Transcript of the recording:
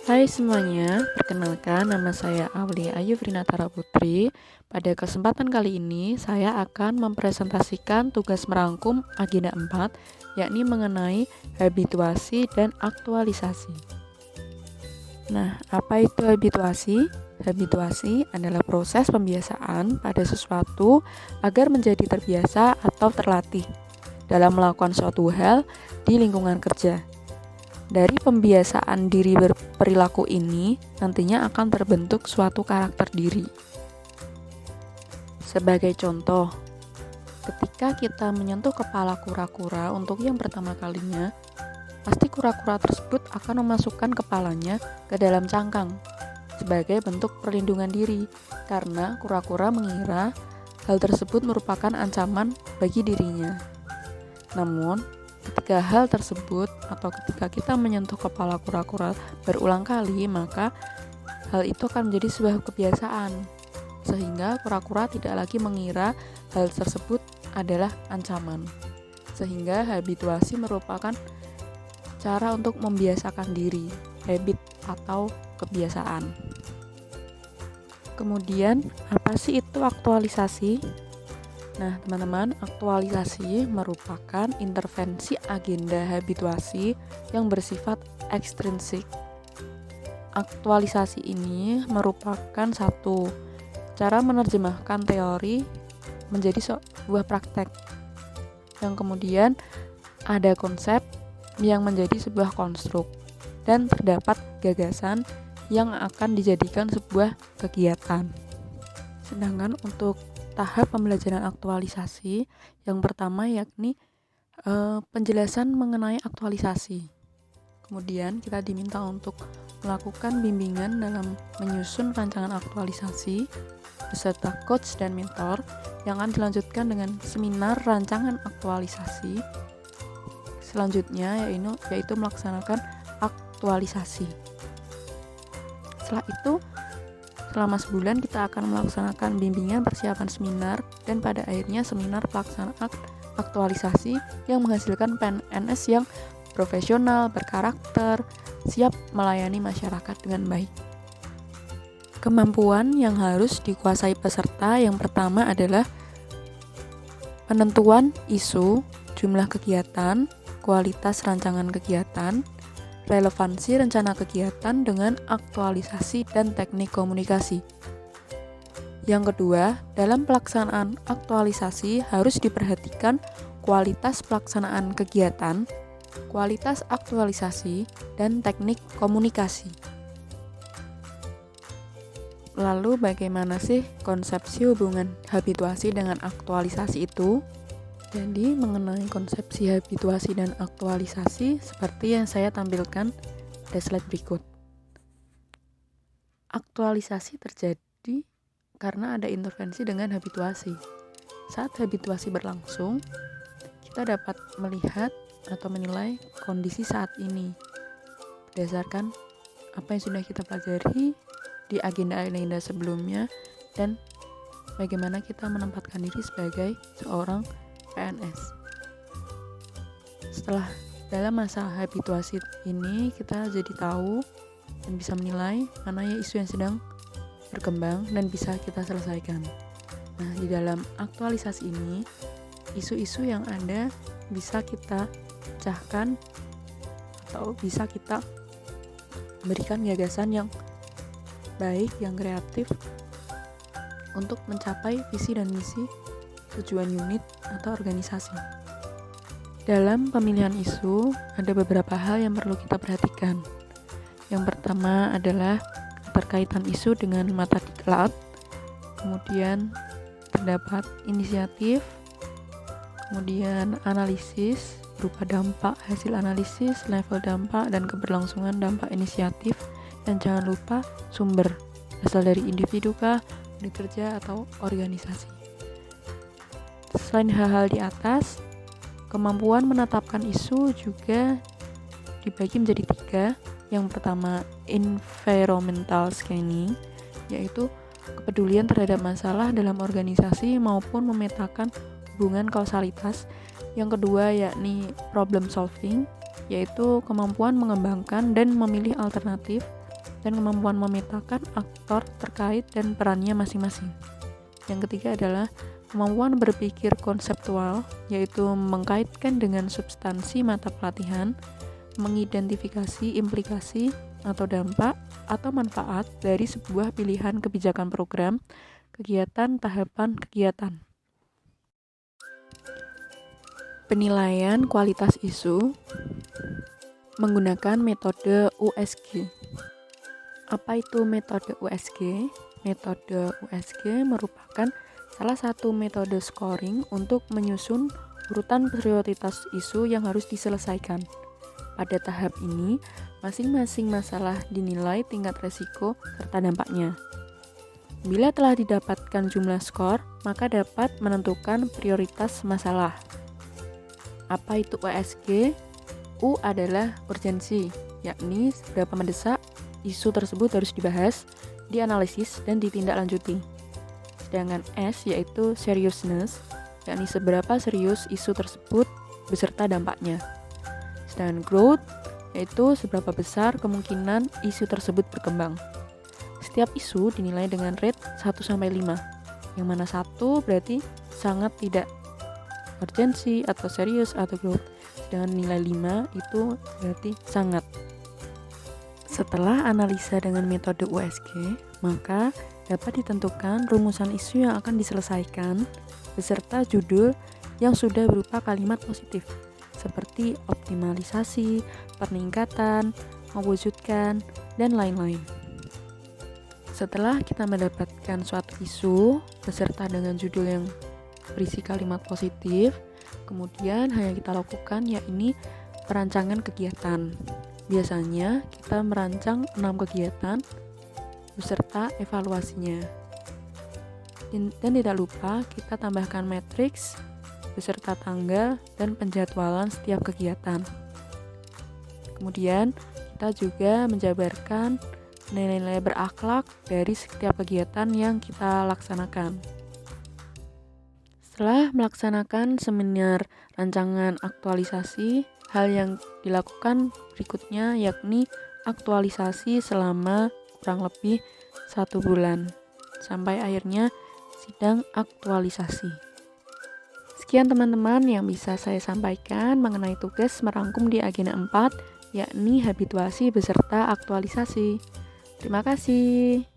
Hai semuanya, perkenalkan nama saya Aulia Ayu Vrinatara Putri. Pada kesempatan kali ini, saya akan mempresentasikan tugas merangkum agenda 4, yakni mengenai habituasi dan aktualisasi. Nah, apa itu habituasi? Habituasi adalah proses pembiasaan pada sesuatu agar menjadi terbiasa atau terlatih dalam melakukan suatu hal di lingkungan kerja. Dari pembiasaan diri berperilaku ini, nantinya akan terbentuk suatu karakter diri. Sebagai contoh, ketika kita menyentuh kepala kura-kura untuk yang pertama kalinya, pasti kura-kura tersebut akan memasukkan kepalanya ke dalam cangkang sebagai bentuk perlindungan diri, karena kura-kura mengira hal tersebut merupakan ancaman bagi dirinya. Namun, ketika hal tersebut atau ketika kita menyentuh kepala kura-kura berulang kali, maka hal itu akan menjadi sebuah kebiasaan, sehingga kura-kura tidak lagi mengira hal tersebut adalah ancaman. Sehingga habituasi merupakan cara untuk membiasakan diri, habit atau kebiasaan. Kemudian, apa sih itu aktualisasi? Nah, teman-teman, aktualisasi merupakan intervensi agenda habituasi yang bersifat ekstrinsik. Aktualisasi ini merupakan satu cara menerjemahkan teori menjadi sebuah praktek. Yang kemudian ada konsep yang menjadi sebuah konstruk dan terdapat gagasan yang akan dijadikan sebuah kegiatan. Sedangkan untuk tahap pembelajaran aktualisasi yang pertama yakni penjelasan mengenai aktualisasi. Kemudian kita diminta untuk melakukan bimbingan dalam menyusun rancangan aktualisasi beserta coach dan mentor yang akan dilanjutkan dengan seminar rancangan aktualisasi. Selanjutnya yaitu melaksanakan aktualisasi. Setelah itu, selama sebulan kita akan melaksanakan bimbingan persiapan seminar dan pada akhirnya seminar pelaksanaan aktualisasi yang menghasilkan PNS yang profesional, berkarakter, siap melayani masyarakat dengan baik. Kemampuan yang harus dikuasai peserta yang pertama adalah penentuan isu, jumlah kegiatan, kualitas rancangan kegiatan, relevansi rencana kegiatan dengan aktualisasi dan teknik komunikasi. Yang kedua, dalam pelaksanaan aktualisasi harus diperhatikan kualitas pelaksanaan kegiatan, kualitas aktualisasi, dan teknik komunikasi. Lalu bagaimana sih konsepsi hubungan habituasi dengan aktualisasi itu? Jadi mengenai konsepsi habituasi dan aktualisasi seperti yang saya tampilkan di slide berikut. Aktualisasi terjadi karena ada intervensi dengan habituasi. Saat habituasi berlangsung, kita dapat melihat atau menilai kondisi saat ini berdasarkan apa yang sudah kita pelajari di agenda-agenda sebelumnya dan bagaimana kita menempatkan diri sebagai seorang PNS. Setelah dalam masa habituasi ini kita jadi tahu dan bisa menilai mana ya isu yang sedang berkembang dan bisa kita selesaikan. Nah, di dalam aktualisasi ini isu-isu yang ada bisa kita pecahkan atau bisa kita berikan gagasan yang baik, yang kreatif untuk mencapai visi dan misi tujuan unit atau organisasi. Dalam pemilihan isu, ada beberapa hal yang perlu kita perhatikan. Yang pertama adalah keterkaitan isu dengan mata diklat, kemudian terdapat inisiatif, kemudian analisis berupa dampak, hasil analisis, level dampak, dan keberlangsungan dampak inisiatif, dan jangan lupa sumber, asal dari individu kah, unit kerja, atau organisasi. Selain hal-hal di atas, kemampuan menetapkan isu juga dibagi menjadi 3. Yang pertama, environmental scanning, yaitu kepedulian terhadap masalah dalam organisasi maupun memetakan hubungan kausalitas. Yang kedua, yakni problem solving, yaitu kemampuan mengembangkan dan memilih alternatif dan kemampuan memetakan aktor terkait dan perannya masing-masing. Yang ketiga adalah kemampuan berpikir konseptual, yaitu mengkaitkan dengan substansi mata pelatihan, mengidentifikasi implikasi atau dampak atau manfaat dari sebuah pilihan kebijakan program, kegiatan, tahapan kegiatan. Penilaian kualitas isu menggunakan metode USG. Apa itu metode USG? Metode USG merupakan salah satu metode scoring untuk menyusun urutan prioritas isu yang harus diselesaikan. Pada tahap ini, masing-masing masalah dinilai tingkat resiko serta dampaknya. Bila telah didapatkan jumlah skor, maka dapat menentukan prioritas masalah. Apa itu USG? U adalah urgensi, yakni seberapa mendesak isu tersebut harus dibahas, dianalisis, dan ditindaklanjuti. Sedangkan S yaitu seriousness, yakni seberapa serius isu tersebut beserta dampaknya. Sedangkan growth yaitu seberapa besar kemungkinan isu tersebut berkembang. Setiap isu dinilai dengan rate 1-5, yang mana 1 berarti sangat tidak urgensi atau serius atau growth, sedangkan nilai 5 itu berarti sangat. Setelah analisa dengan metode USG, maka dapat ditentukan rumusan isu yang akan diselesaikan beserta judul yang sudah berupa kalimat positif seperti optimalisasi, peningkatan, mewujudkan, dan lain-lain. Setelah kita mendapatkan suatu isu beserta dengan judul yang berisi kalimat positif, kemudian hanya kita lakukan yakni perancangan kegiatan. Biasanya kita merancang 6 kegiatan beserta evaluasinya. Dan tidak lupa kita tambahkan matriks beserta tanggal dan penjadwalan setiap kegiatan. Kemudian kita juga menjabarkan nilai-nilai berakhlak dari setiap kegiatan yang kita laksanakan. Setelah melaksanakan seminar rancangan aktualisasi, hal yang dilakukan berikutnya yakni aktualisasi selama kurang lebih 1 bulan sampai akhirnya sidang aktualisasi. Sekian teman-teman yang bisa saya sampaikan mengenai tugas merangkum di agenda 4 yakni habituasi beserta aktualisasi. Terima kasih.